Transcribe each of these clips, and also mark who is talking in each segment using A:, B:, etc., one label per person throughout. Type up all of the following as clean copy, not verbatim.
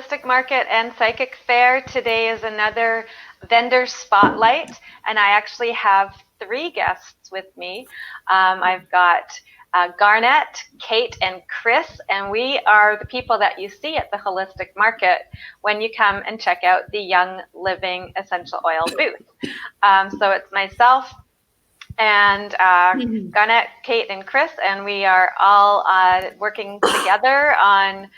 A: Holistic Market and Psychic Fair. Today is another vendor spotlight, and I actually have 3 guests with me. I've got Garnette, Kate, and Kris, and we are the people that you see at the Holistic Market when you come and check out the Young Living Essential Oil booth. So it's myself and Garnette, Kate, and Kris, and we are all working together on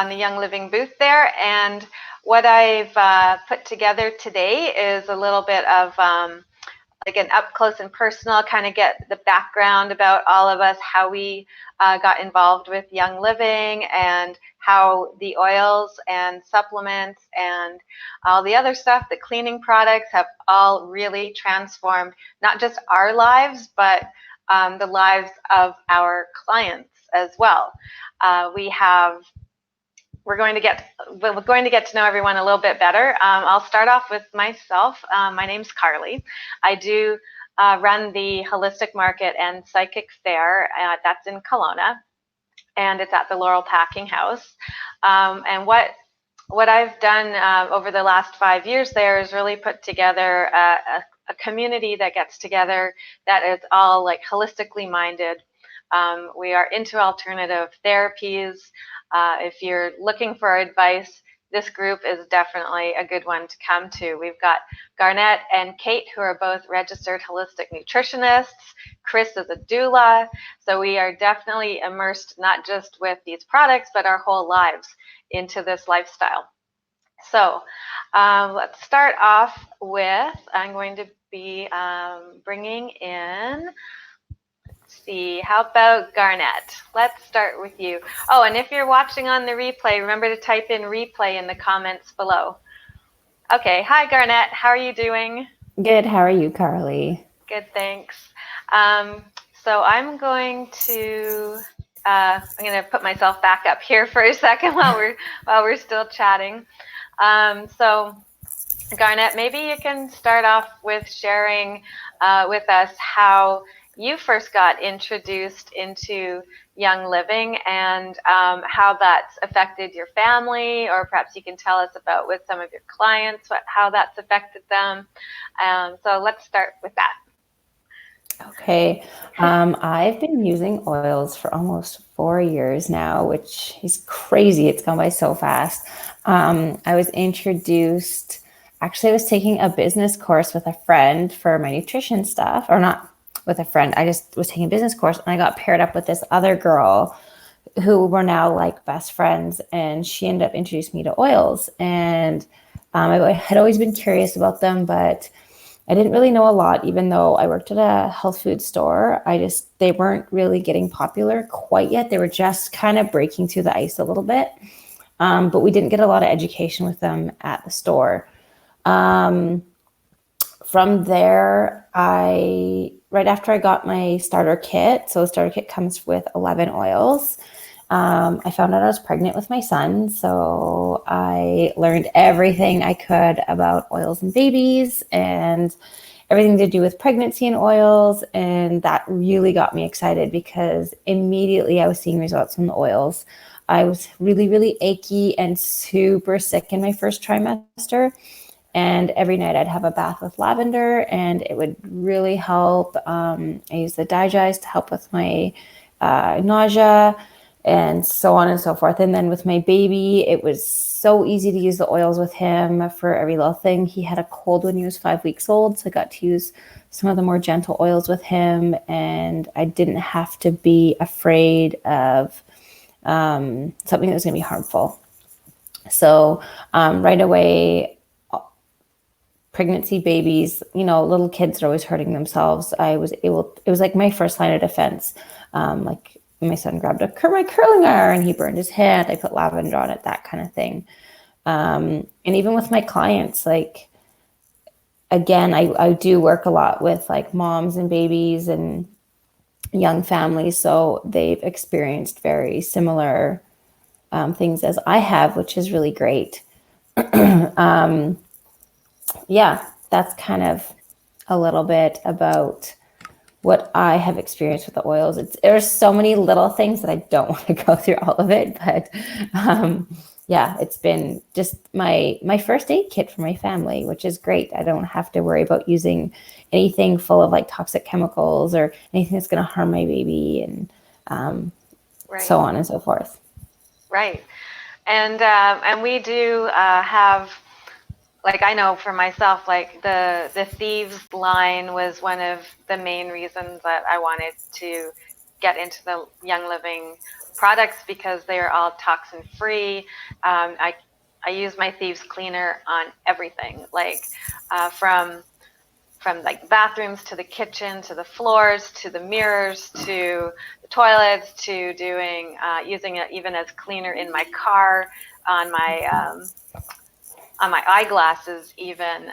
A: the Young Living booth there. And what I've put together today is a little bit of like an up close and personal, kind of get the background about all of us, how we got involved with Young Living, and how the oils and supplements and all the other stuff, the cleaning products, have all really transformed not just our lives, but the lives of our clients as well. We're going to get to know everyone a little bit better. I'll start off with myself. My name's Carly. I do run the Holistic Market and Psychic Fair. That's in Kelowna, and it's at the Laurel Packing House. And what I've done over the last 5 years there is really put together a community that gets together that is all like holistically minded. We are into alternative therapies. If you're looking for advice, this group is definitely a good one to come to. We've got Garnette and Kate, who are both registered holistic nutritionists. Kris is a doula. So we are definitely immersed not just with these products, but our whole lives into this lifestyle. So let's start off with, I'm going to be bringing in, see, how about Garnette? Let's start with you. Oh, and if you're watching on the replay, remember to type in replay in the comments below. Okay, hi Garnette, how are you doing?
B: Good, how are you, Carly?
A: Good, thanks. So I'm going to put myself back up here for a second while we're still chatting. So Garnette, maybe you can start off with sharing with us how you first got introduced into Young Living and how that's affected your family, or perhaps you can tell us about with some of your clients, how that's affected them. So let's start with that.
B: Okay. I've been using oils for almost 4 years now, which is crazy. It's gone by so fast. I was introduced, actually I was taking a business course with a friend for my nutrition stuff, or not with a friend. I just was taking a business course and I got paired up with this other girl who were now like best friends, and she ended up introducing me to oils. And I had always been curious about them, but I didn't really know a lot, even though I worked at a health food store. They weren't really getting popular quite yet. They were just kind of breaking through the ice a little bit. But we didn't get a lot of education with them at the store. From there, right after I got my starter kit, so the starter kit comes with 11 oils. I found out I was pregnant with my son, so I learned everything I could about oils and babies and everything to do with pregnancy and oils, and that really got me excited because immediately I was seeing results from the oils. I was really, really achy and super sick in my first trimester. And every night I'd have a bath with lavender and it would really help. I used the digest to help with my nausea and so on and so forth. And then with my baby, it was so easy to use the oils with him for every little thing. He had a cold when he was 5 weeks old, so I got to use some of the more gentle oils with him. And I didn't have to be afraid of something that was going to be harmful. So right away, pregnancy babies, little kids are always hurting themselves. It was like my first line of defense. Like my son grabbed my curling iron and he burned his hand. I put lavender on it, that kind of thing. And even with my clients, like, again, I do work a lot with like moms and babies and young families. So they've experienced very similar things as I have, which is really great. Yeah, that's kind of a little bit about what I have experienced with the oils. There's so many little things that I don't want to go through all of it, but yeah, it's been just my first aid kit for my family, which is great. I don't have to worry about using anything full of like toxic chemicals or anything that's going to harm my baby, and so on and so forth.
A: Right. And we do have, like, I know for myself, like the Thieves line was one of the main reasons that I wanted to get into the Young Living products, because they are all toxin free. I use my Thieves cleaner on everything, like from like bathrooms to the kitchen to the floors to the mirrors to the toilets to doing using it even as cleaner in my car, on my eyeglasses even.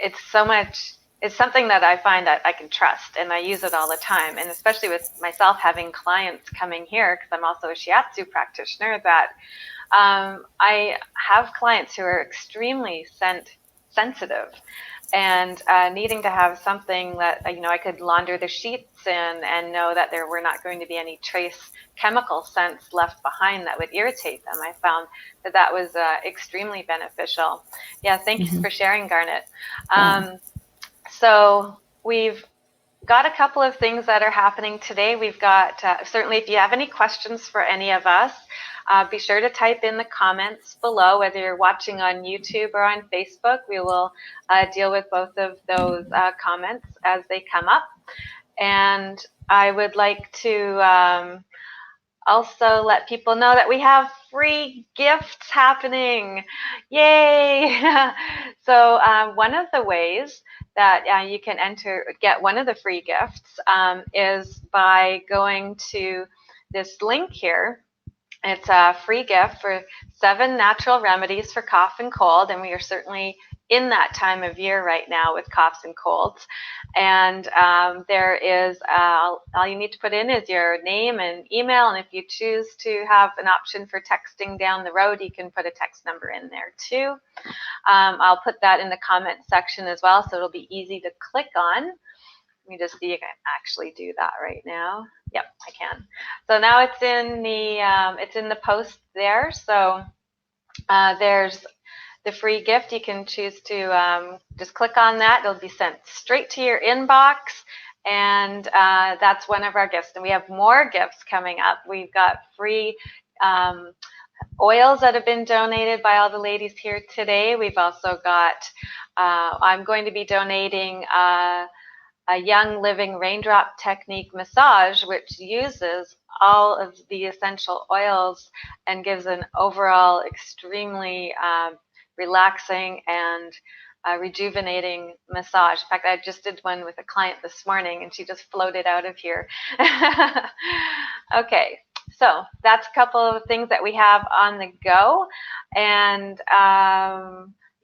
A: It's so much. It's something that I find that I can trust, and I use it all the time. And especially with myself having clients coming here, because I'm also a Shiatsu practitioner, that I have clients who are extremely sensitive, and needing to have something that I could launder the sheets in and know that there were not going to be any trace chemical scents left behind that would irritate them. I found that was extremely beneficial. Yeah, thanks for sharing, Garnette. So we've got a couple of things that are happening today. We've got, certainly if you have any questions for any of us, be sure to type in the comments below, whether you're watching on YouTube or on Facebook. We will deal with both of those comments as they come up. And I would like to also let people know that we have free gifts happening. Yay! So one of the ways that you can get one of the free gifts is by going to this link here. It's a free gift for 7 natural remedies for cough and cold, and we are certainly in that time of year right now with coughs and colds. And there is all you need to put in is your name and email, and if you choose to have an option for texting down the road, you can put a text number in there too. I'll put that in the comment section as well, so it'll be easy to click on. Let me just see if I can actually do that right now. Yep, I can. So now it's in the post there. So there's the free gift. You can choose to just click on that. It'll be sent straight to your inbox, and that's one of our gifts. And we have more gifts coming up. We've got free oils that have been donated by all the ladies here today. We've also got, I'm going to be donating a Young Living Raindrop Technique massage, which uses all of the essential oils and gives an overall extremely relaxing and rejuvenating massage. In fact, I just did one with a client this morning, and she just floated out of here. Okay, so that's a couple of things that we have on the go. And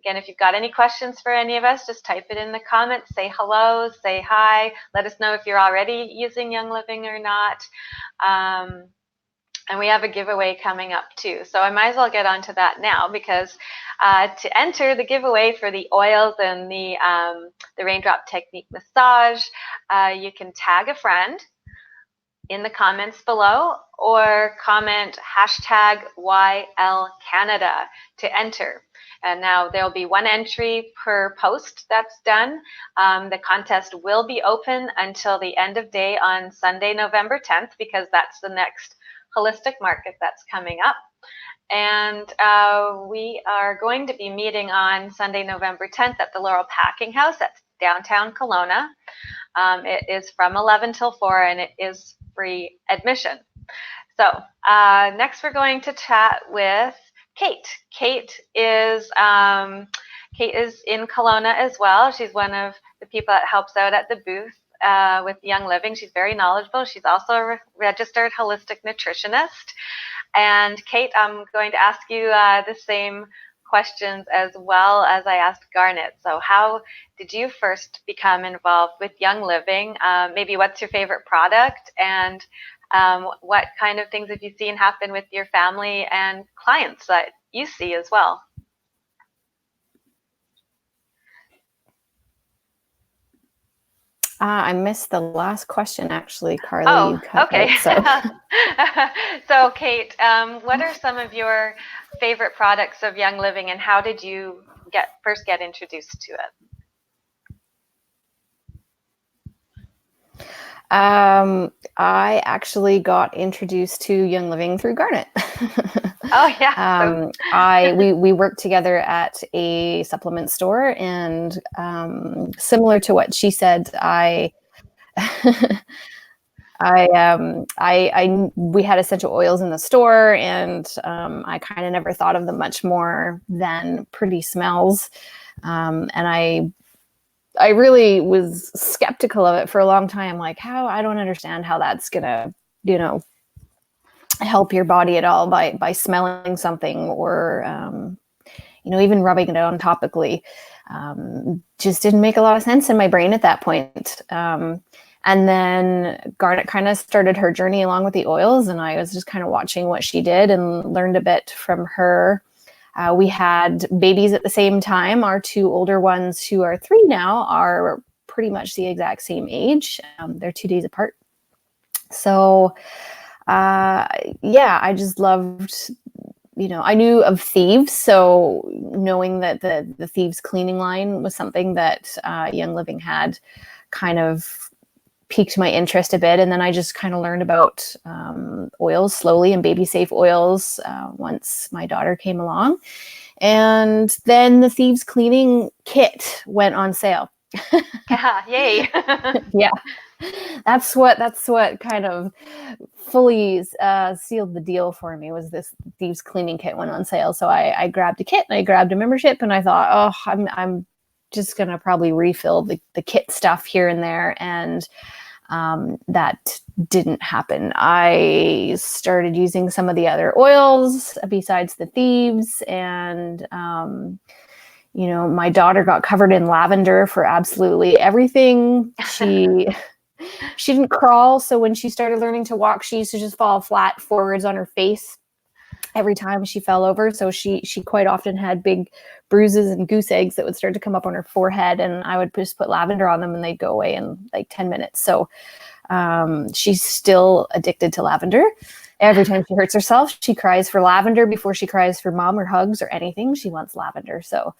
A: again, if you've got any questions for any of us, just type it in the comments, say hello, say hi, let us know if you're already using Young Living or not. And we have a giveaway coming up too. So I might as well get onto that now, because to enter the giveaway for the oils and the Raindrop Technique massage, you can tag a friend in the comments below, or comment #YLCanada to enter. And now there'll be 1 entry per post that's done. The contest will be open until the end of day on Sunday, November 10th, because that's the next holistic market that's coming up. And we are going to be meeting on Sunday, November 10th at the Laurel Packing House at downtown Kelowna. It is from 11 till 4, and it is free admission. So next we're going to chat with Kate. Kate is in Kelowna as well. She's one of the people that helps out at the booth with Young Living. She's very knowledgeable. She's also a registered holistic nutritionist. And Kate, I'm going to ask you the same questions as well as I asked Garnette. So how did you first become involved with Young Living? Maybe what's your favorite product, and what kind of things have you seen happen with your family and clients that you see as well?
B: I missed the last question, actually, Carly.
A: Oh,
B: You cut
A: okay.
B: out, so.
A: So, Kate, what are some of your favorite products of Young Living, and how did you first get introduced to it?
B: I actually got introduced to Young Living through Garnette.
A: Oh yeah.
B: We worked together at a supplement store, and similar to what she said, we had essential oils in the store, and I kind of never thought of them much more than pretty smells. And I really was skeptical of it for a long time. Like, I don't understand how that's gonna, help your body at all by smelling something, or even rubbing it on topically. Just didn't make a lot of sense in my brain at that point. And then Garnette kind of started her journey along with the oils, and I was just kind of watching what she did and learned a bit from her. We had babies at the same time. Our two older ones, who are 3 now, are pretty much the exact same age. They're 2 days apart. So, I just loved, I knew of Thieves. So knowing that the Thieves cleaning line was something that Young Living had, kind of piqued my interest a bit. And then I just kind of learned about oils slowly, and baby safe oils once my daughter came along. And then the Thieves Cleaning Kit went on sale.
A: Yeah, yay.
B: Yeah, that's what kind of fully sealed the deal for me, was this Thieves Cleaning Kit went on sale. So I grabbed a kit, and I grabbed a membership, and I thought, oh, I'm just gonna probably refill the kit stuff here and there. And that didn't happen. I started using some of the other oils besides the Thieves, and my daughter got covered in lavender for absolutely everything. She didn't crawl, so when she started learning to walk, she used to just fall flat forwards on her face every time she fell over. So she quite often had big bruises and goose eggs that would start to come up on her forehead, and I would just put lavender on them, and they'd go away in like 10 minutes. So she's still addicted to lavender. Every time she hurts herself, she cries for lavender before she cries for mom or hugs or anything. She wants lavender. So,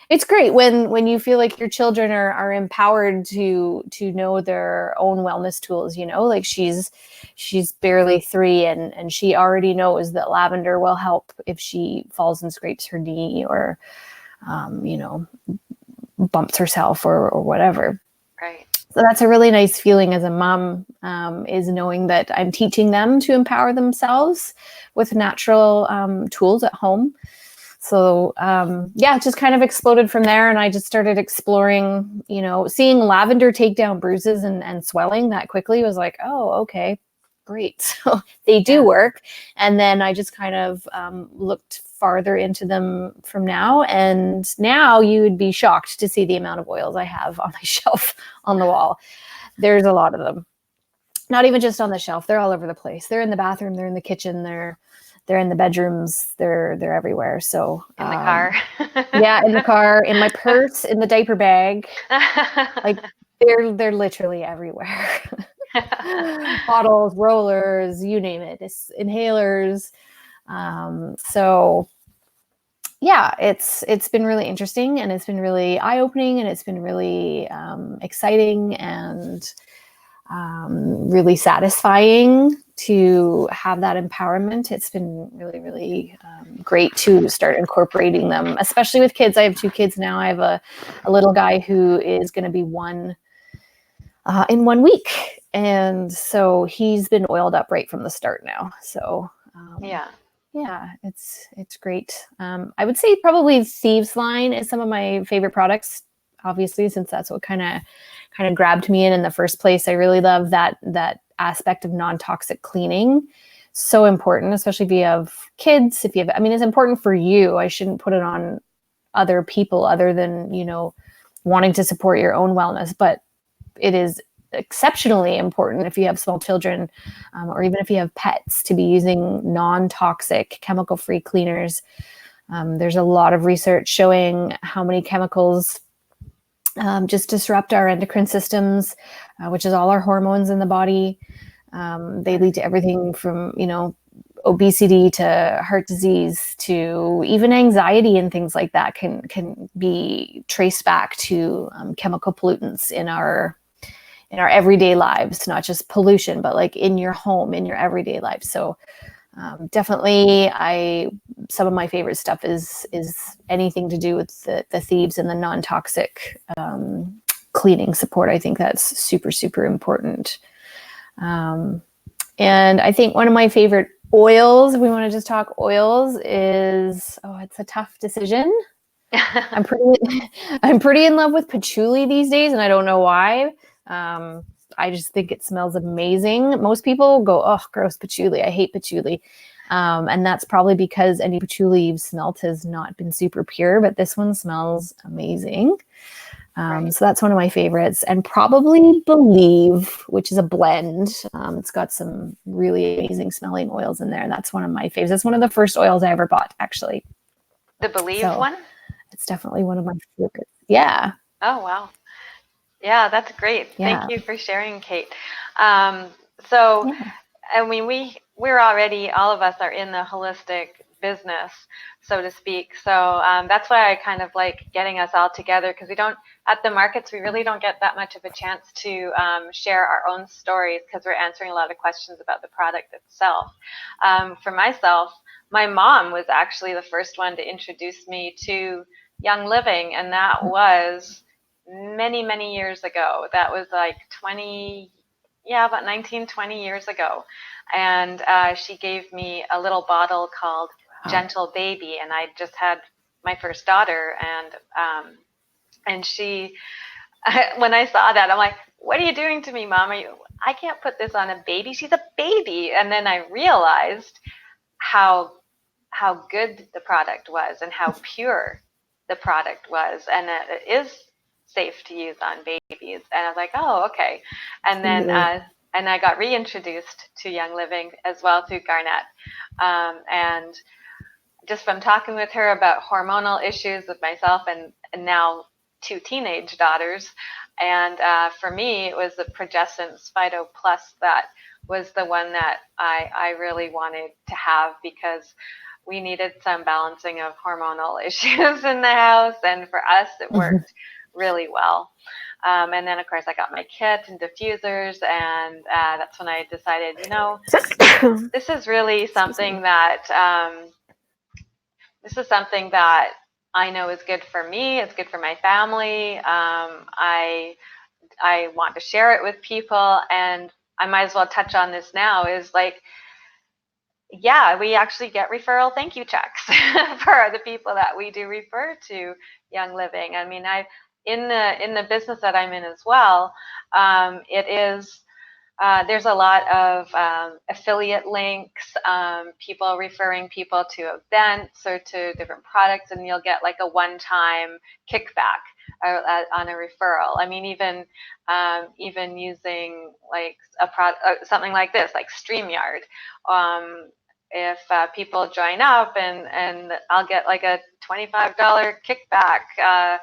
B: it's great when you feel like your children are empowered to know their own wellness tools. Like she's barely 3, and she already knows that lavender will help if she falls and scrapes her knee, or bumps herself or whatever.
A: Right.
B: So that's a really nice feeling as a mom, is knowing that I'm teaching them to empower themselves with natural tools at home. So it just kind of exploded from there, and I just started exploring, seeing lavender take down bruises and swelling that quickly was like, oh, okay, great. So they do work. And then I just kind of looked farther into them from now. And now you would be shocked to see the amount of oils I have on my shelf on the wall. There's a lot of them. Not even just on the shelf. They're all over the place. They're in the bathroom. They're in the kitchen. They're in the bedrooms. They're everywhere. So
A: in the car.
B: In the car, in my purse, in the diaper bag. Like they're literally everywhere. Bottles, rollers, you name it. It's inhalers. It's been really interesting, and it's been really eye-opening, and it's been really exciting, and really satisfying to have that empowerment. It's been really, really great to start incorporating them, especially with kids. I have 2 kids now. I have a little guy who is going to be 1 in 1 week. And so he's been oiled up right from the start now. So it's great. I would say probably Thieves line is some of my favorite products, obviously, since that's what kind of grabbed me in the first place. I really love that aspect of non-toxic cleaning. So important, especially if you have kids. It's important for you. I shouldn't put it on other people other than, wanting to support your own wellness, but it is exceptionally important if you have small children, or even if you have pets, to be using non-toxic, chemical-free cleaners. There's a lot of research showing how many chemicals
C: just disrupt our endocrine systems, which is all our hormones in the body. They lead to everything from, obesity to heart disease to even anxiety, and things like that can be traced back to chemical pollutants in our everyday lives, not just pollution, but like in your home, in your everyday life. So definitely some of my favorite stuff is anything to do with the Thieves and the non-toxic cleaning support. I think that's super, super important. And I think one of my favorite oils, if we want to just talk oils, is, it's a tough decision. I'm pretty in love with patchouli these days, and I don't know why. I just think it smells amazing. Most people go, oh, gross, patchouli. I hate patchouli. And that's probably because any patchouli you've smelt has not been super pure, but this one smells amazing. Right. So that's one of my favorites, and probably Believe, which is a blend. It's got some really amazing smelling oils in there. And that's one of my favorites. That's one of the first oils I ever bought, actually.
A: The Believe one?
C: It's definitely one of my favorites. Yeah.
A: Oh, wow. Yeah, that's great.
C: Yeah.
A: Thank you for sharing, Kate. I mean, we're already, all of us are in the holistic business, so to speak. So that's why I kind of like getting us all together, because at the markets, we really don't get that much of a chance to share our own stories, because we're answering a lot of questions about the product itself. For myself, my mom was actually the first one to introduce me to Young Living, and that was many, many years ago. That was like about 19, 20 years ago. And she gave me a little bottle called Gentle Baby, and I just had my first daughter, and she, when I saw that, I'm like, what are you doing to me, Mom? I can't put this on a baby. She's a baby. And then I realized how good the product was and how pure the product was, and that it is safe to use on babies. And I was like, oh, okay. And then and I got reintroduced to Young Living as well through Garnette. And just from talking with her about hormonal issues with myself and now 2 teenage daughters. And for me, it was the Progessence Phyto Plus that was the one that I really wanted to have, because we needed some balancing of hormonal issues in the house. And for us, it worked really well. And then, of course, I got my kit and diffusers, and that's when I decided, this is really something that I know is good for me. It's good for my family. I want to share it with people, and I might as well touch on this now. Is like, yeah, we actually get referral thank you checks for the people that we do refer to Young Living. I mean, in the business that I'm in as well, it is. There's a lot of affiliate links, people referring people to events or to different products, and you'll get like a one-time kickback on a referral. I mean, even using like something like this, like StreamYard. If people join up, and I'll get like a $25 kickback, a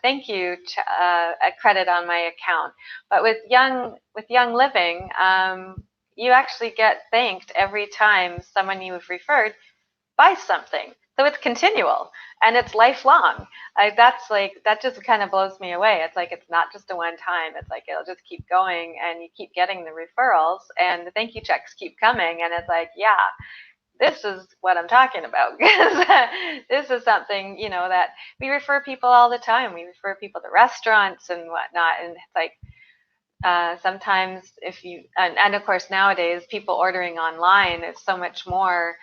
A: thank you a credit on my account. But with Young Living, you actually get thanked every time someone you've referred buys something. So it's continual and it's lifelong. That just kind of blows me away. It's like, it's not just a one time. It's like, it'll just keep going, and you keep getting the referrals, and the thank you checks keep coming. And it's like, yeah, this is what I'm talking about. This is something, that we refer people all the time. We refer people to restaurants and whatnot. And it's like, sometimes and of course nowadays people ordering online is so much more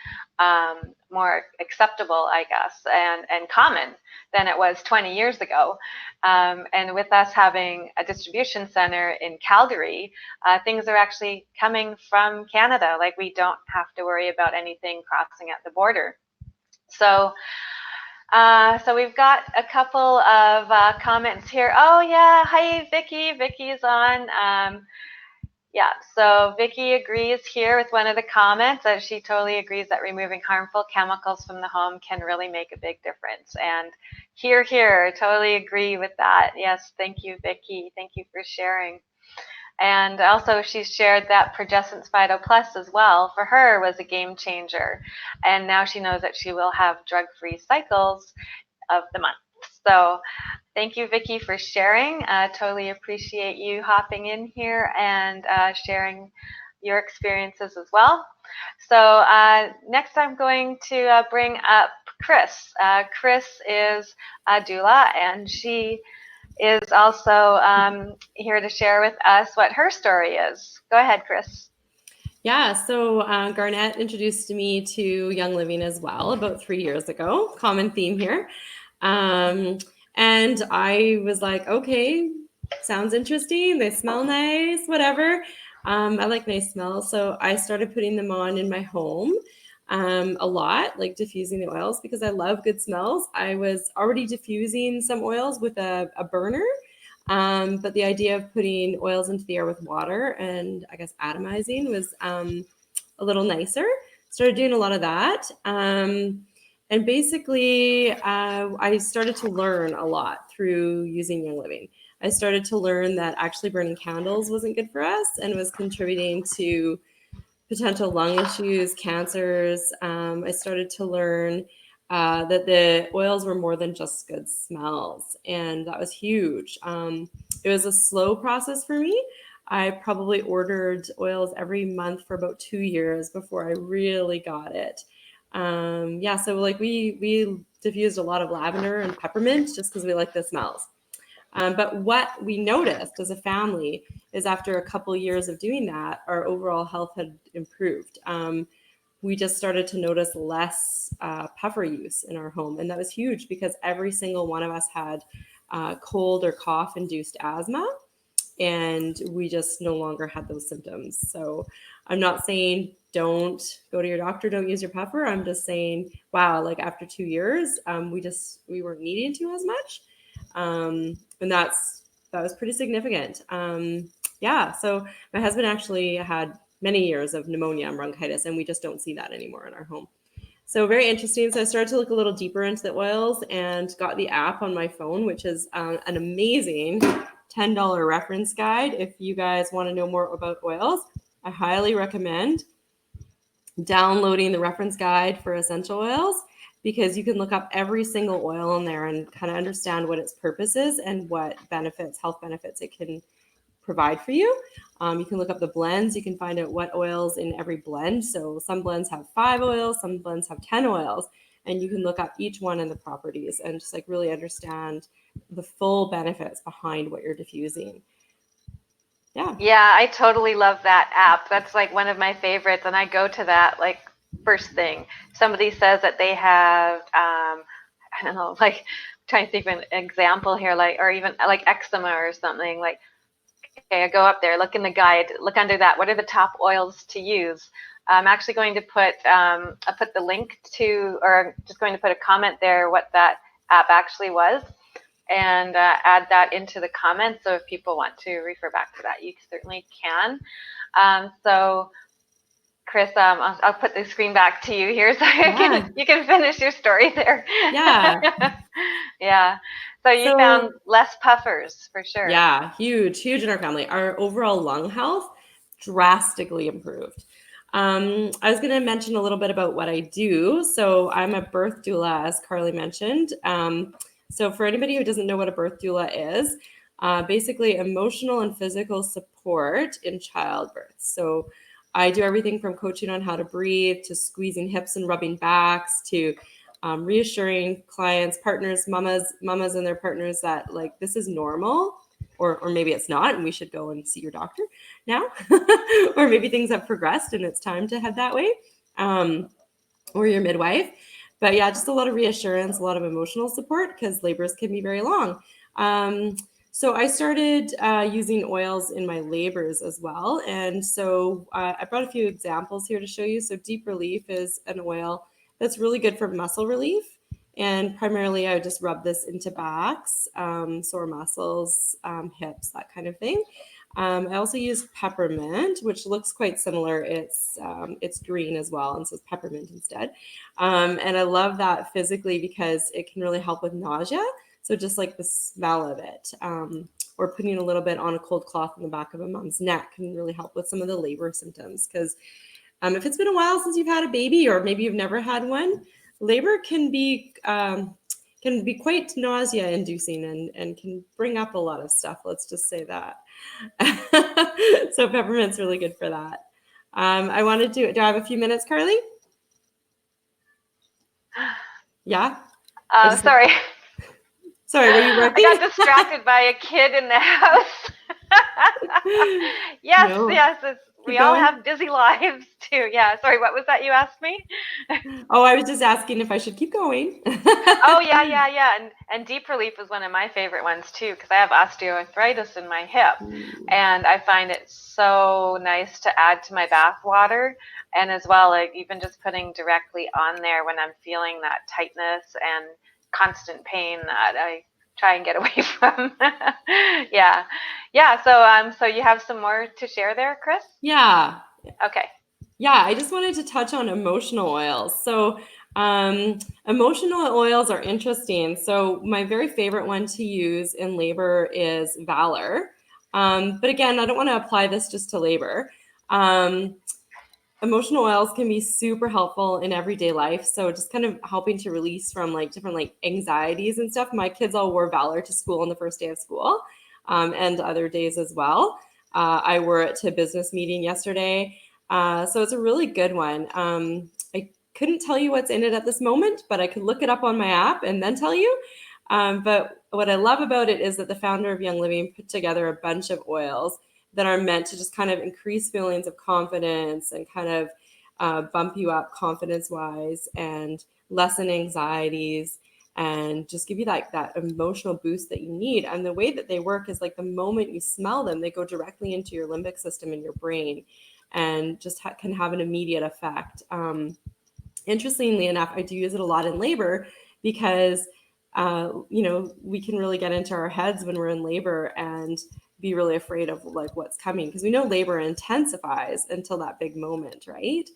A: acceptable, I guess, and common than it was 20 years ago. And with us having a distribution center in Calgary, things are actually coming from Canada. Like, we don't have to worry about anything crossing at the border. So we've got a couple of comments here. Oh yeah, hi Vicky. Vicky's on. Yeah, so Vicky agrees here with one of the comments, that she totally agrees that removing harmful chemicals from the home can really make a big difference. And Here, here. Totally agree with that. Yes, thank you, Vicki. Thank you for sharing. And also, she shared that Progessence Phyto Plus as well, for her, was a game changer. And now she knows that she will have drug-free cycles of the month. So thank you, Vicki, for sharing. Totally appreciate you hopping in here and sharing your experiences as well. So next I'm going to bring up Kris. Kris is a doula, and she is also here to share with us what her story is. Go ahead, Kris.
D: Yeah, so Garnette introduced me to Young Living as well about 3 years ago. Common theme here. And I was like, okay, sounds interesting. They smell nice, whatever. I like nice smells. So I started putting them on in my home a lot, like diffusing the oils, because I love good smells. I was already diffusing some oils with a burner. But the idea of putting oils into the air with water and I guess atomizing was a little nicer. Started doing a lot of that. And basically, I started to learn a lot through using Young Living. I started to learn that actually burning candles wasn't good for us and was contributing to potential lung issues, cancers. I started to learn that the oils were more than just good smells, and that was huge. It was a slow process for me. I probably ordered oils every month for about 2 years before I really got it. Yeah, so like we diffused a lot of lavender and peppermint just because we like the smells. But what we noticed as a family is after a couple years of doing that, our overall health had improved. We just started to notice less puffer use in our home. And that was huge because every single one of us had cold or cough induced asthma. And we just no longer had those symptoms. So I'm not saying don't go to your doctor, don't use your puffer. I'm just saying, wow, like after 2 years, we weren't needing to as much. And that was pretty significant. Yeah. So my husband actually had many years of pneumonia and bronchitis, and we just don't see that anymore in our home. So very interesting. So I started to look a little deeper into the oils and got the app on my phone, which is an amazing $10 reference guide. If you guys want to know more about oils, I highly recommend downloading the reference guide for essential oils, because you can look up every single oil in there and kind of understand what its purpose is and what benefits, health benefits it can provide for you. You can look up the blends. You can find out what oils in every blend. So some blends have 5 oils, some blends have 10 oils, and you can look up each one and the properties and just like really understand the full benefits behind what you're diffusing.
A: Yeah, I totally love that app. That's like one of my favorites, and I go to that like first thing. Somebody says that they have, I don't know, like trying to think of an example here, like, or even like eczema or something. Like, okay, I go up there, look in the guide, look under that. What are the top oils to use? I'm actually going to put I put the link to, or just going to put a comment there what that app actually was, and add that into the comments. So if people want to refer back to that, you certainly can. So Kris, I'll put the screen back to you here so you can finish your story there.
D: Yeah.
A: Yeah. So you found less puffers for sure.
D: Yeah, huge in our family. Our overall lung health drastically improved. I was going to mention a little bit about what I do. So I'm a birth doula, as Carly mentioned. So for anybody who doesn't know what a birth doula is, basically emotional and physical support in childbirth. So I do everything from coaching on how to breathe to squeezing hips and rubbing backs to reassuring clients, partners, mamas and their partners that like this is normal, or maybe it's not, and we should go and see your doctor now, or maybe things have progressed and it's time to head that way, or your midwife. But yeah, just a lot of reassurance, a lot of emotional support because labors can be very long. So I started using oils in my labors as well. And so I brought a few examples here to show you. So Deep Relief is an oil that's really good for muscle relief. And primarily I would just rub this into backs, sore muscles, hips, that kind of thing. I also use peppermint, which looks quite similar. It's green as well, and says peppermint instead. And I love that physically because it can really help with nausea. So just like the smell of it, or putting a little bit on a cold cloth in the back of a mom's neck can really help with some of the labor symptoms. Because if it's been a while since you've had a baby, or maybe you've never had one, labor can be quite nausea-inducing and can bring up a lot of stuff. Let's just say that. So peppermint's really good for that. I wanted to. Do I have a few minutes, Carly? Yeah.
A: Sorry.
D: Sorry, were you working?
A: I got distracted by a kid in the house. Yes,
D: No.
A: yes. We all have busy lives too. Yeah. Sorry, what was that you asked me?
D: Oh, I was just asking if I should keep going.
A: Oh, yeah. And deep relief is one of my favorite ones too, because I have osteoarthritis in my hip. And I find it so nice to add to my bath water. And as well, like even just putting directly on there when I'm feeling that tightness and constant pain that I try and get away from. Yeah. So you have some more to share there, Kris?
D: Yeah.
A: Okay.
D: Yeah, I just wanted to touch on emotional oils. So emotional oils are interesting. So my very favorite one to use in labor is Valor. But again, I don't want to apply this just to labor. Emotional oils can be super helpful in everyday life. So just kind of helping to release from like different like anxieties and stuff. My kids all wore Valor to school on the first day of school, and other days as well. I wore it to a business meeting yesterday. So it's a really good one. I couldn't tell you what's in it at this moment, but I could look it up on my app and then tell you. But what I love about it is that the founder of Young Living put together a bunch of oils that are meant to just kind of increase feelings of confidence and kind of bump you up confidence-wise and lessen anxieties and just give you like that emotional boost that you need. And the way that they work is like the moment you smell them, they go directly into your limbic system in your brain and just can have an immediate effect. Interestingly enough, I do use it a lot in labor because, we can really get into our heads when we're in labor and be really afraid of like what's coming, because we know labor intensifies until that big moment, right?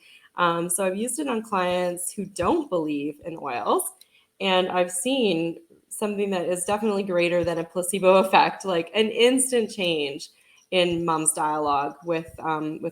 D: So I've used it on clients who don't believe in oils, and I've seen something that is definitely greater than a placebo effect, like an instant change in mom's dialogue with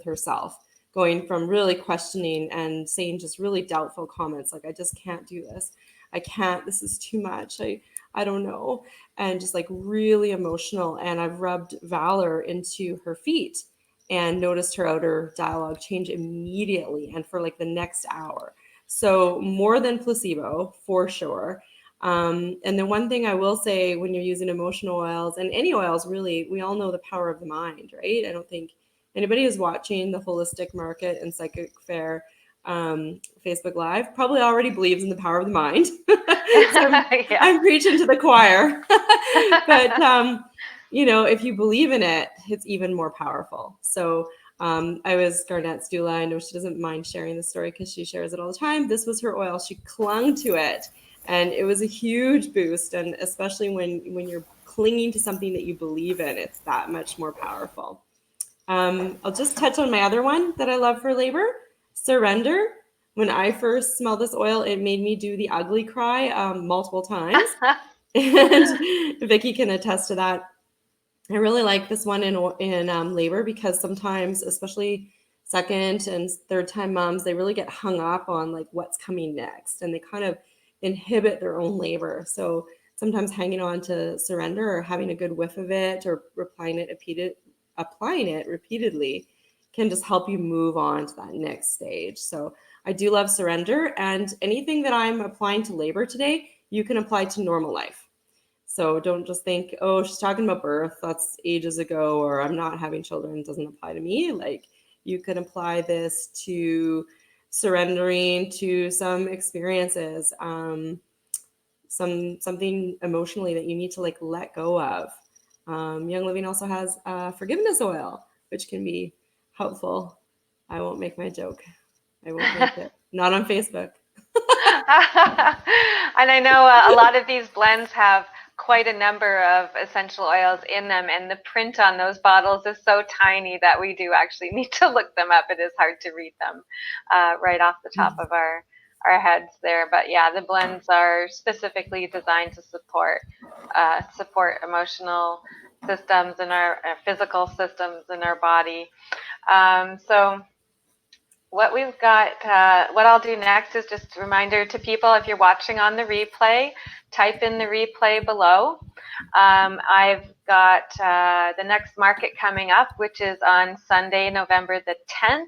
D: herself, going from really questioning and saying just really doubtful comments like, I just can't do this. I can't, this is too much. I don't know. And just like really emotional. And I've rubbed Valor into her feet and noticed her outer dialogue change immediately and for like the next hour. So more than placebo for sure. And the one thing I will say when you're using emotional oils and any oils, really, we all know the power of the mind, right? I don't think anybody who's watching the Holistic Market and Psychic Fair Facebook Live probably already believes in the power of the mind. So I'm preaching to the choir. But, if you believe in it, it's even more powerful. So I was Garnette's doula. I know she doesn't mind sharing the story because she shares it all the time. This was her oil. She clung to it. And it was a huge boost. And especially when you're clinging to something that you believe in, it's that much more powerful. I'll just touch on my other one that I love for labor, Surrender. When I first smelled this oil, it made me do the ugly cry multiple times. And Vicky can attest to that. I really like this one in labor because sometimes, especially second and third time moms, they really get hung up on like what's coming next, and they kind of inhibit their own labor. So sometimes hanging on to Surrender or having a good whiff of it or applying it repeatedly can just help you move on to that next stage. So I do love Surrender, and anything that I'm applying to labor today, you can apply to normal life. So don't just think, oh, she's talking about birth, that's ages ago, or I'm not having children, it doesn't apply to me. Like you can apply this to surrendering to some experiences, something emotionally that you need to like let go of. Young Living also has forgiveness oil, which can be helpful. I won't make my joke. I won't make it. Not on Facebook.
A: And I know a lot of these blends have quite a number of essential oils in them, and the print on those bottles is so tiny that we do actually need to look them up. It is hard to read them right off the top of our heads there. But yeah, the blends are specifically designed to support emotional systems and our physical systems in our body. So what we've got, what I'll do next is just a reminder to people, if you're watching on the replay, type in the replay below. I've got the next market coming up, which is on Sunday, November the 10th.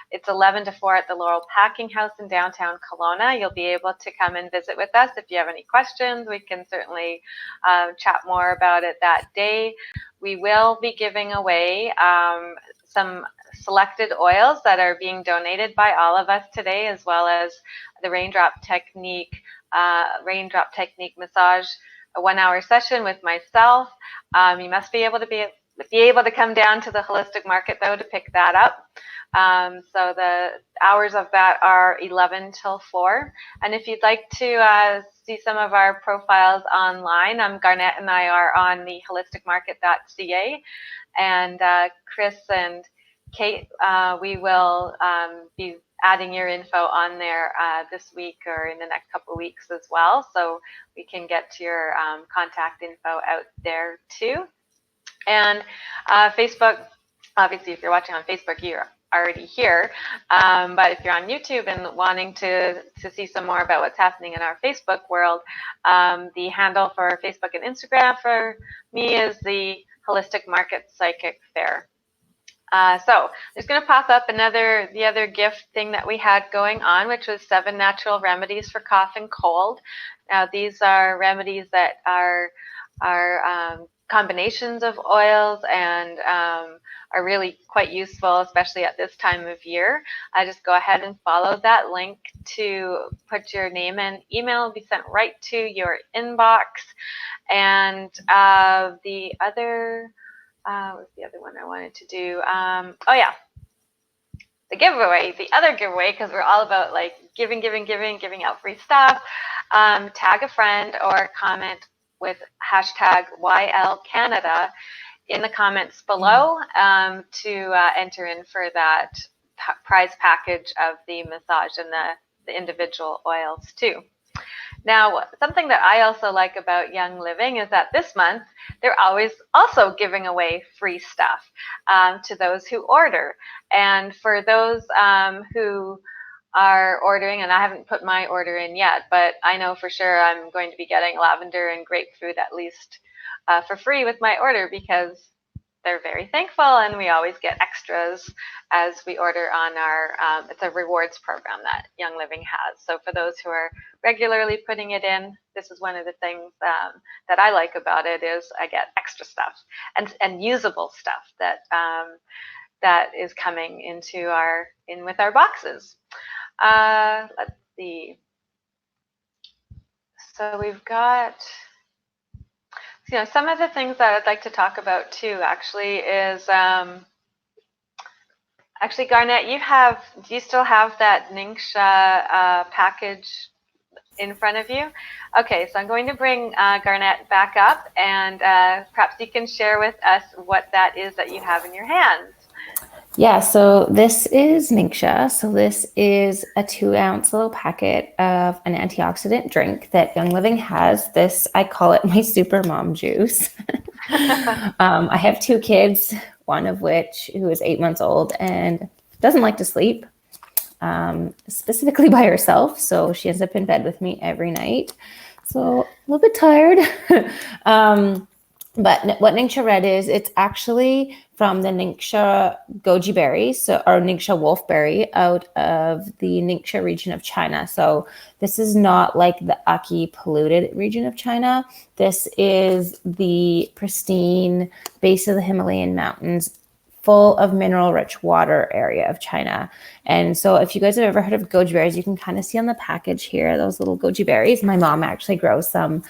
A: It's 11 to 4 at the Laurel Packing House in downtown Kelowna. You'll be able to come and visit with us. If you have any questions, we can certainly chat more about it that day. We will be giving away some selected oils that are being donated by all of us today, as well as the Raindrop Technique massage, a 1-hour session with myself. You must be able to come down to the Holistic Market though to pick that up. So the hours of that are 11 till 4. And if you'd like to see some of our profiles online, Garnette and I are on the holisticmarket.ca, and Chris and Kate, we will be adding your info on there this week or in the next couple of weeks as well, so we can get your contact info out there too. And Facebook, obviously if you're watching on Facebook, you're already here, but if you're on YouTube and wanting to see some more about what's happening in our Facebook world, the handle for Facebook and Instagram for me is the Holistic Market Psychic Fair. So there's going to pop up the other gift thing that we had going on, which was 7 natural remedies for cough and cold. Now these are remedies that are combinations of oils and are really quite useful, especially at this time of year. I just go ahead and follow that link to put your name and email, will be sent right to your inbox. And the other, what's the other one I wanted to do? Oh yeah, the other giveaway, because we're all about like giving out free stuff. Tag a friend or comment with hashtag YLCanada in the comments below to enter in for that prize package of the massage and the individual oils too. Now, something that I also like about Young Living is that this month they're always also giving away free stuff to those who order. And for those who are ordering, and I haven't put my order in yet, but I know for sure I'm going to be getting lavender and grapefruit at least for free with my order, because they're very thankful, and we always get extras as we order on our, it's a rewards program that Young Living has. So for those who are regularly putting it in, this is one of the things that I like about it, is I get extra stuff and usable stuff that is coming into with our boxes. Let's see. So we've got, some of the things that I'd like to talk about too, actually, is actually, Garnette, do you still have that Ningxia package in front of you? Okay, so I'm going to bring Garnette back up, and perhaps you can share with us what that is that you have in your hands.
B: Yeah, so this is Ningxia. So this is a 2-ounce little packet of an antioxidant drink that Young Living has. This, I call it my super mom juice. I have 2 kids, one of which who is 8 months old and doesn't like to sleep, specifically by herself. So she ends up in bed with me every night. So a little bit tired. But what Ningxia Red is, it's actually from the Ningxia Goji Berries, or Ningxia Wolfberry, out of the Ningxia region of China. So this is not like the Aki polluted region of China. This is the pristine base of the Himalayan mountains, full of mineral-rich water area of China. And so if you guys have ever heard of goji berries, you can kind of see on the package here, those little goji berries. My mom actually grows some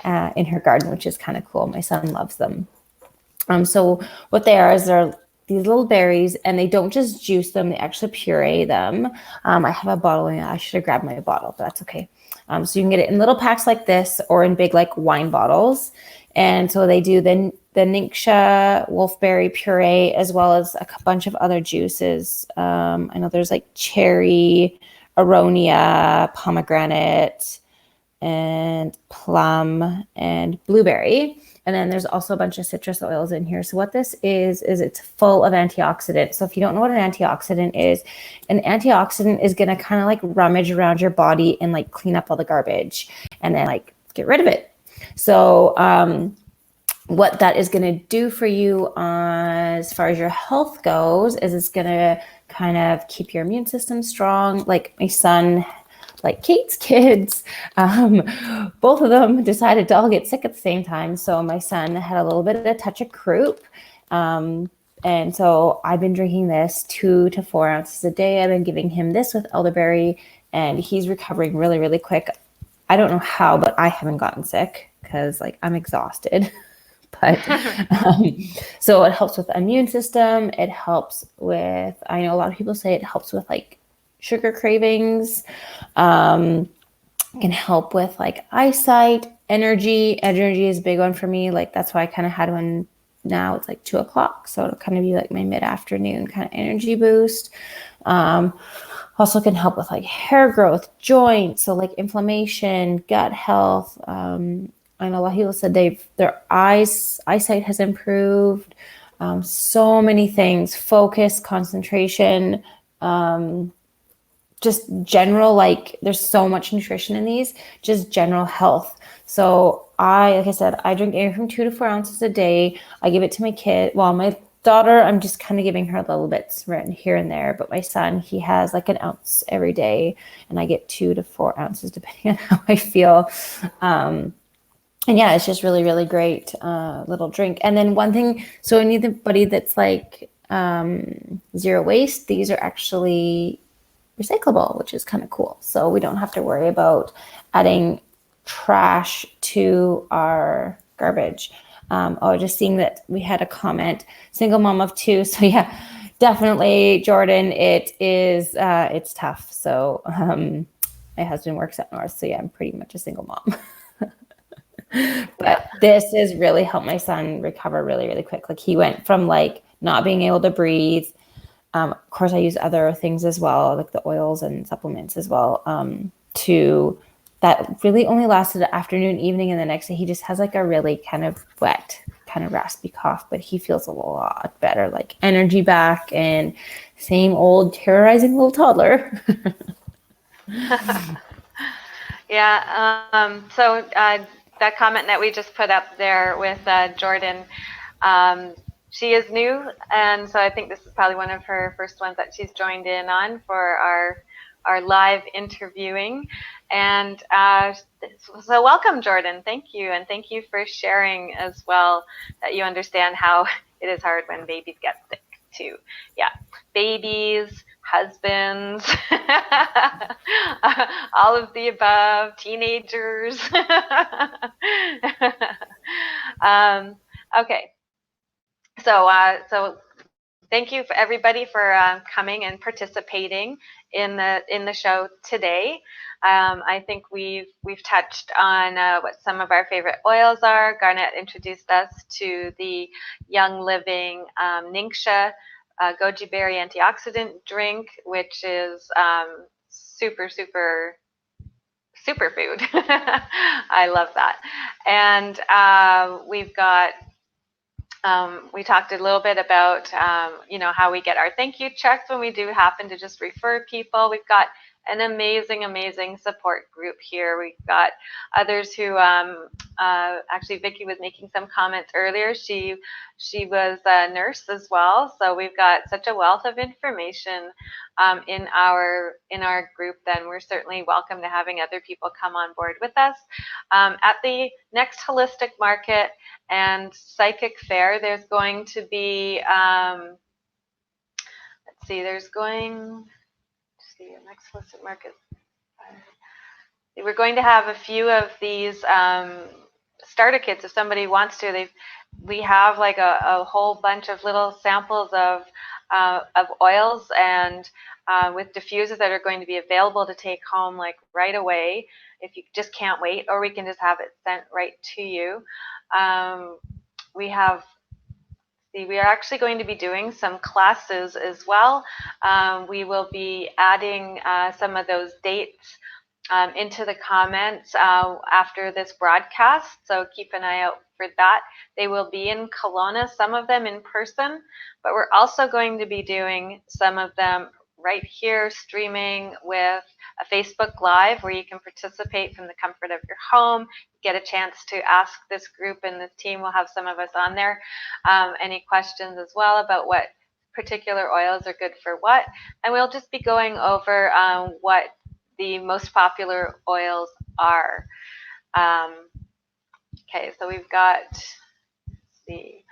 B: in her garden, which is kind of cool. My son loves them. So what they are is they're these little berries, and they don't just juice them, they actually puree them. I have a bottle, and I should have grabbed my bottle, but that's okay. So you can get it in little packs like this or in big like wine bottles. And so they do the Ningxia wolfberry puree, as well as a bunch of other juices. I know there's like cherry, aronia, pomegranate, and plum, and blueberry. And then there's also a bunch of citrus oils in here. So what this is it's full of antioxidants. So if you don't know what an antioxidant is going to kind of like rummage around your body and like clean up all the garbage and then like get rid of it. So what that is going to do for you as far as your health goes is it's going to kind of keep your immune system strong. Like my son, like Kate's kids, both of them decided to all get sick at the same time. So my son had a little bit of a touch of croup. And so I've been drinking this 2 to 4 ounces a day. I've been giving him this with elderberry, and he's recovering really, really quick. I don't know how, but I haven't gotten sick because like I'm exhausted. But so it helps with the immune system. It helps with, I know a lot of people say it helps with like sugar cravings, can help with like eyesight, energy. Energy is a big one for me. Like that's why I kind of had one. Now it's like 2 o'clock. So it'll kind of be like my mid-afternoon kind of energy boost. Also can help with like hair growth, joints. So like inflammation, gut health. I know a lot of people said their eyesight has improved. So many things, focus, concentration, just general, like there's so much nutrition in these, just general health. So like I said, I drink anywhere from 2 to 4 ounces a day. I give it to my kid. Well, my daughter, I'm just kind of giving her little bits right here and there. But my son, he has like an ounce every day, and I get 2 to 4 ounces depending on how I feel. And yeah, it's just really, really great little drink. And then one thing, so anybody that's like zero waste, these are actually recyclable, which is kind of cool. So we don't have to worry about adding trash to our garbage. Just seeing that we had a comment, single mom of 2. So yeah, definitely, Jordan, it is, it's tough. So my husband works up north. So yeah, I'm pretty much a single mom. But this has really helped my son recover really, really quick. Like he went from like not being able to breathe. Of course, I use other things as well, like the oils and supplements as well, to that really only lasted the afternoon, evening, and the next day he just has like a really kind of wet, kind of raspy cough, but he feels a lot better, like energy back, and same old terrorizing little toddler.
A: Yeah. So that comment that we just put up there with Jordan, she is new, and so I think this is probably one of her first ones that she's joined in on for our live interviewing. And so welcome, Jordan. Thank you, and thank you for sharing as well that you understand how it is hard when babies get sick too. Yeah, babies, husbands, all of the above, teenagers. Okay. So thank you for everybody for coming and participating in the show today. I think we've touched on what some of our favorite oils are. Garnette introduced us to the Young Living Ningxia Goji Berry antioxidant drink, which is super food. I love that. And we've got we talked a little bit about, how we get our thank you checks when we do happen to just refer people. We've got an amazing support group here. We've got others who, actually Vicki was making some comments earlier. She was a nurse as well. So we've got such a wealth of information in our group. Then we're certainly welcome to having other people come on board with us. At the next Holistic Market and Psychic Fair, there's going to be, next Holistic Market. We're going to have a few of these starter kits if somebody wants to. we have like a whole bunch of little samples of oils and with diffusers that are going to be available to take home like right away if you just can't wait, or we can just have it sent right to you. We have we are actually going to be doing some classes as well. We will be adding some of those dates into the comments after this broadcast, so keep an eye out for that. They will be in Kelowna, some of them in person, but we're also going to be doing some of them right here streaming with a Facebook Live where you can participate from the comfort of your home, get a chance to ask this group, and the team will have some of us on there any questions as well about what particular oils are good for what, and we'll just be going over what the most popular oils are. Okay, so we've got, let's see.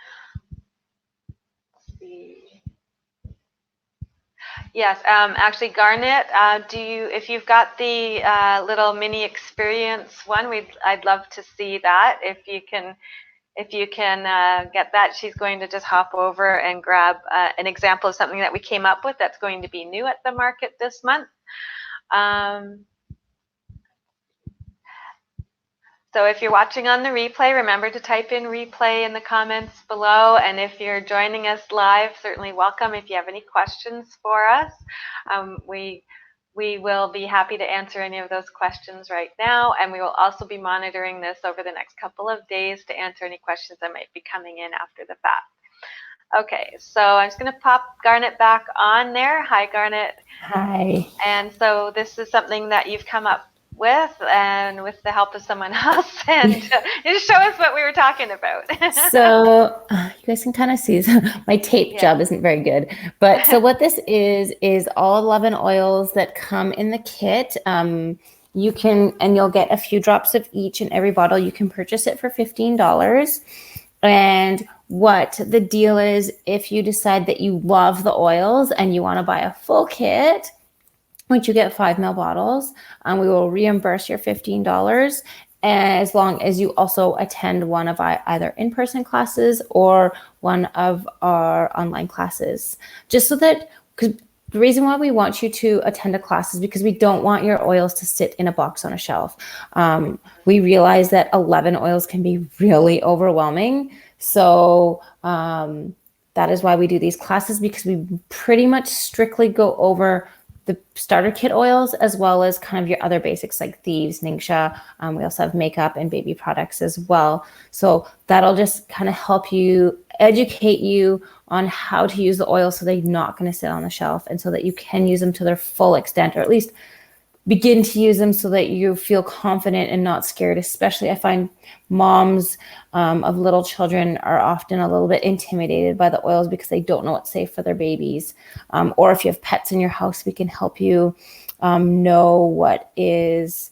A: Yes, actually, Garnett, if you've got the little mini experience one, I'd love to see that. If you can get that, she's going to just hop over and grab an example of something that we came up with that's going to be new at the market this month. So if you're watching on the replay, remember to type in replay in the comments below. And if you're joining us live, certainly welcome. If you have any questions for us, we will be happy to answer any of those questions right now. And we will also be monitoring this over the next couple of days to answer any questions that might be coming in after the fact. Okay, so I'm just going to pop Garnett back on there. Hi, Garnett.
B: Hi.
A: And so this is something that you've come up with, and with the help of someone else, and just show us what we were talking about.
B: So you guys can kind of see my tape job isn't very good, but so what this is all 11 oils that come in the kit. You can, and you'll get a few drops of each in every bottle. You can purchase it for $15. And what the deal is, if you decide that you love the oils and you want to buy a full kit, once you get 5 ml bottles, we will reimburse your $15 as long as you also attend one of our either in-person classes or one of our online classes. Just so that, because the reason why we want you to attend a class is because we don't want your oils to sit in a box on a shelf. We realize that 11 oils can be really overwhelming. So that is why we do these classes, because we pretty much strictly go over the starter kit oils as well as kind of your other basics like Thieves, Ningxia. We also have makeup and baby products as well. So that'll just kind of help you, educate you on how to use the oil so they're not going to sit on the shelf, and so that you can use them to their full extent, or at least begin to use them so that you feel confident and not scared. Especially I find moms of little children are often a little bit intimidated by the oils because they don't know what's safe for their babies. Or if you have pets in your house, we can help you know what is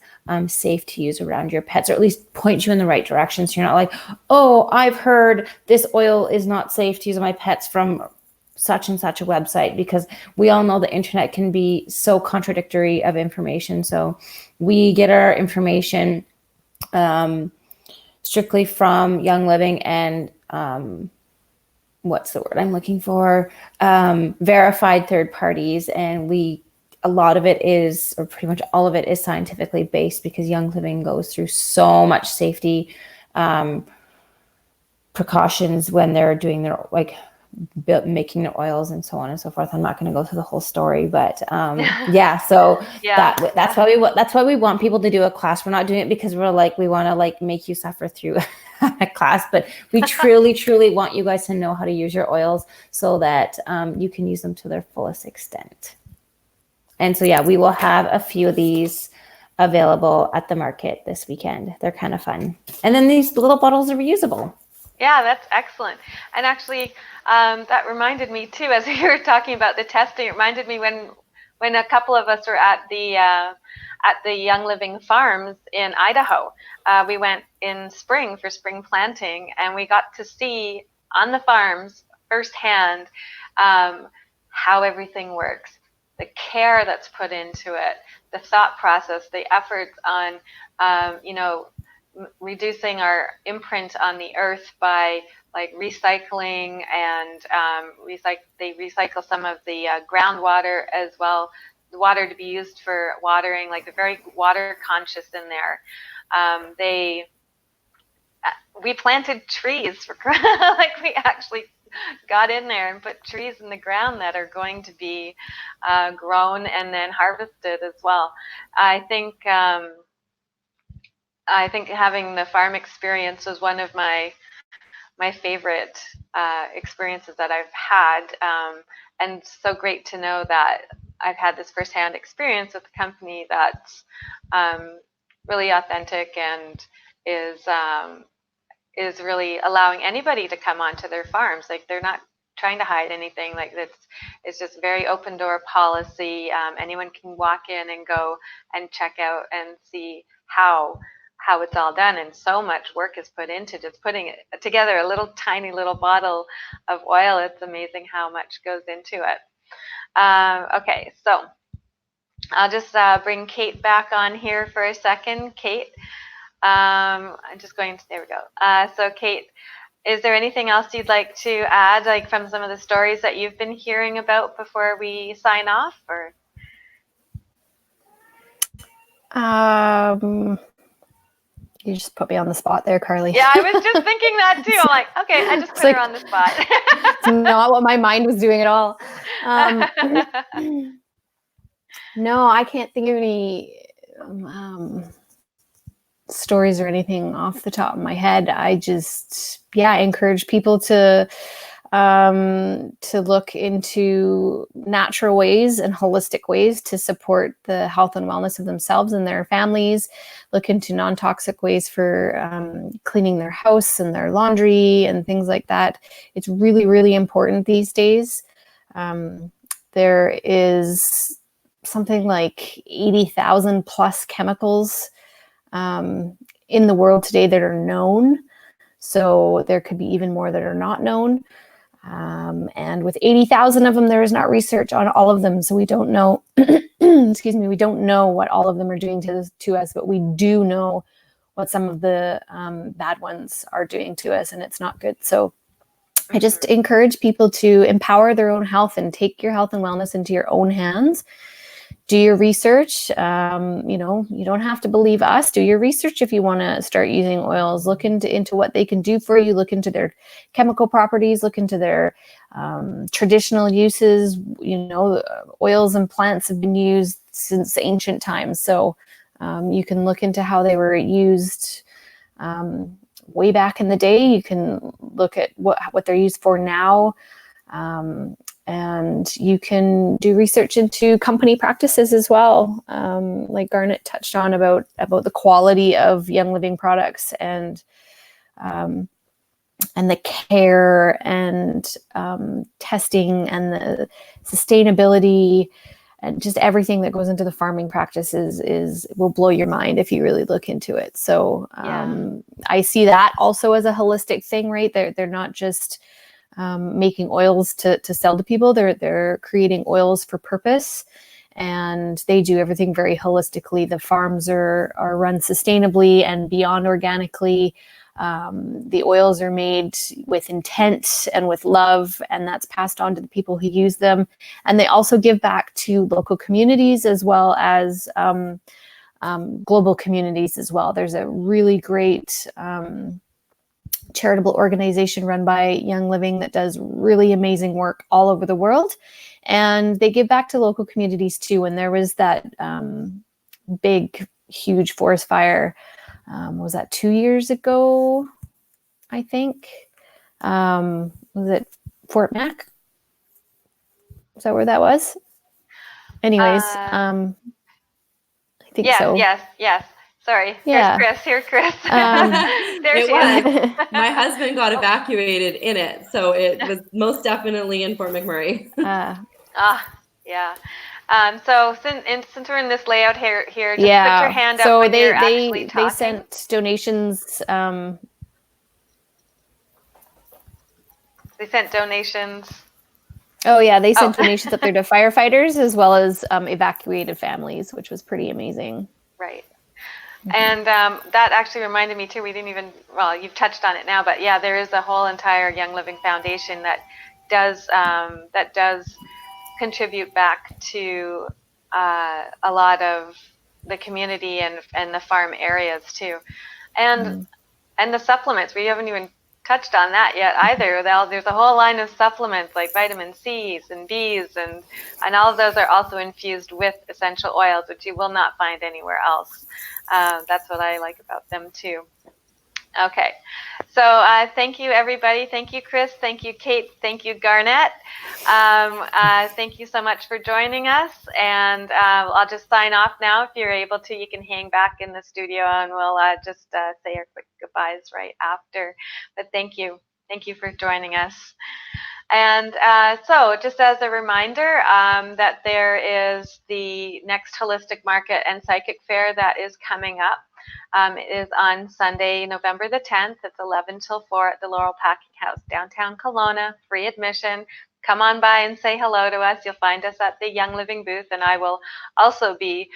B: safe to use around your pets, or at least point you in the right direction. So you're not like, oh, I've heard this oil is not safe to use on my pets from such and such a website, because we all know the internet can be so contradictory of information. So we get our information strictly from Young Living and what's the word I'm looking for? Verified third parties. And a lot of it is, or pretty much all of it is scientifically based, because Young Living goes through so much safety precautions when they're doing their making the oils and so on and so forth. I'm not going to go through the whole story, but that's why we want people to do a class. We're not doing it because we want to make you suffer through a class, but we truly want you guys to know how to use your oils so that you can use them to their fullest extent. And so we will have a few of these available at the market this weekend. They're kind of fun. And then these little bottles are reusable.
A: Yeah, that's excellent. And actually, that reminded me too, as you were talking about the testing, it reminded me when a couple of us were at the Young Living farms in Idaho. We went in spring for spring planting, and we got to see on the farms firsthand how everything works, the care that's put into it, the thought process, the efforts on, reducing our imprint on the earth by like recycling, and they recycle some of the groundwater as well, the water to be used for watering. Like they're very water conscious in there. We planted trees for like we actually got in there and put trees in the ground that are going to be grown and then harvested as well. I think having the farm experience was one of my favorite experiences that I've had, and so great to know that I've had this firsthand experience with a company that's really authentic and is really allowing anybody to come onto their farms. Like they're not trying to hide anything. Like it's just very open door policy. Anyone can walk in and go and check out and see how it's all done, and so much work is put into just putting it together, a little tiny little bottle of oil. It's amazing how much goes into it. Okay, so I'll just bring Kate back on here for a second. Kate, I'm just going to, there we go. So Kate, is there anything else you'd like to add, like from some of the stories that you've been hearing about before we sign off? Or
C: you just put me on the spot there, Carly.
A: yeah, I was just thinking that too. I'm like, okay, I just put her on the spot.
C: It's not what my mind was doing at all. No, I can't think of any stories or anything off the top of my head. I just, encourage people to look into natural ways and holistic ways to support the health and wellness of themselves and their families. Look into non-toxic ways for cleaning their house and their laundry and things like that. It's really, really important these days. There is something like 80,000 plus chemicals in the world today that are known. So there could be even more that are not known. And with 80,000 of them, there is not research on all of them. So we don't know, excuse me, we don't know what all of them are doing to us, but we do know what some of the bad ones are doing to us, and it's not good. So I just encourage people to empower their own health and take your health and wellness into your own hands. Do your research. You don't have to believe us. Do your research if you want to start using oils. Look into what they can do for you. Look into their chemical properties. Look into their traditional uses. Oils and plants have been used since ancient times. So you can look into how they were used way back in the day. You can look at what they're used for now. And you can do research into company practices as well, like Garnette touched on about the quality of Young Living products and the care and testing and the sustainability and just everything that goes into the farming practices will blow your mind if you really look into it. So I see that also as a holistic thing, right? They're not just making oils to sell to people. They're creating oils for purpose, and they do everything very holistically. The farms are run sustainably and beyond organically. The oils are made with intent and with love, and that's passed on to the people who use them. And they also give back to local communities as well as global communities as well. There's a really great charitable organization run by Young Living that does really amazing work all over the world, and they give back to local communities too. And there was that big, huge forest fire. Was that 2 years ago? I think. Was it Fort Mac? Is that where that was? Anyways, I think so.
A: Yes. Sorry.
C: Yeah.
A: Here's Kris. There she is.
D: My husband got evacuated in it, so it was most definitely in Fort McMurray.
A: Yeah. So since we're in this layout here, just put your hand up when you're actually talking.
C: They sent donations.
A: They sent donations.
C: Oh yeah, they sent donations up there to firefighters as well as evacuated families, which was pretty amazing.
A: Right. And that actually reminded me too, we didn't even, well, you've touched on it now, but yeah, there is a whole entire Young Living Foundation that does contribute back to a lot of the community and the farm areas too. And the supplements, we haven't even touched on that yet either. There's a whole line of supplements like vitamin C's and B's, and all of those are also infused with essential oils, which you will not find anywhere else. That's what I like about them too. Okay, so thank you, everybody. Thank you, Kris. Thank you, Kate. Thank you, Garnette. Thank you so much for joining us. And I'll just sign off now. If you're able to, you can hang back in the studio and we'll just say our quick goodbyes right after. But thank you. Thank you for joining us. And so just as a reminder that there is the next Holistic Market and Psychic Fair that is coming up. It is on Sunday, November the 10th. It's 11 till 4 at the Laurel Packing House, downtown Kelowna, free admission. Come on by and say hello to us. You'll find us at the Young Living booth, and I will also be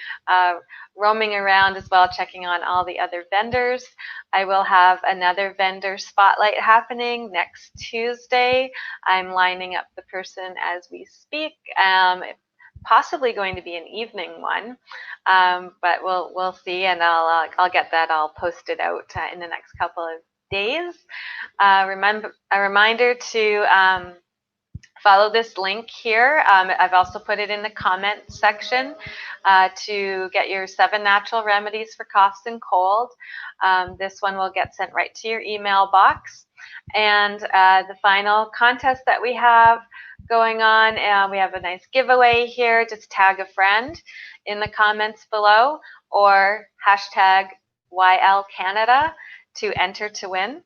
A: roaming around as well, checking on all the other vendors. I will have another vendor spotlight happening next Tuesday. I'm lining up the person as we speak. Possibly going to be an evening one, but we'll see, and I'll get that all posted out in the next couple of days. A reminder to follow this link here. I've also put it in the comment section to get your 7 natural remedies for coughs and cold. This one will get sent right to your email box. And the final contest that we have going on, we have a nice giveaway here. Just tag a friend in the comments below, or hashtag YL Canada to enter to win.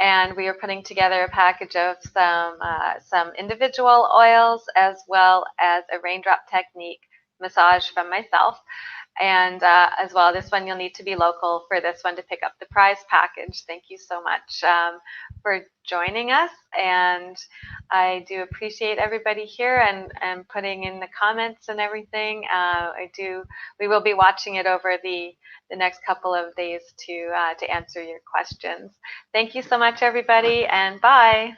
A: And we are putting together a package of some individual oils, as well as a raindrop technique massage from myself. And as well, this one you'll need to be local for this one to pick up the prize package. Thank you so much for joining us, and I do appreciate everybody here and putting in the comments and everything. We will be watching it over the next couple of days to answer your questions. Thank you so much, everybody, and bye.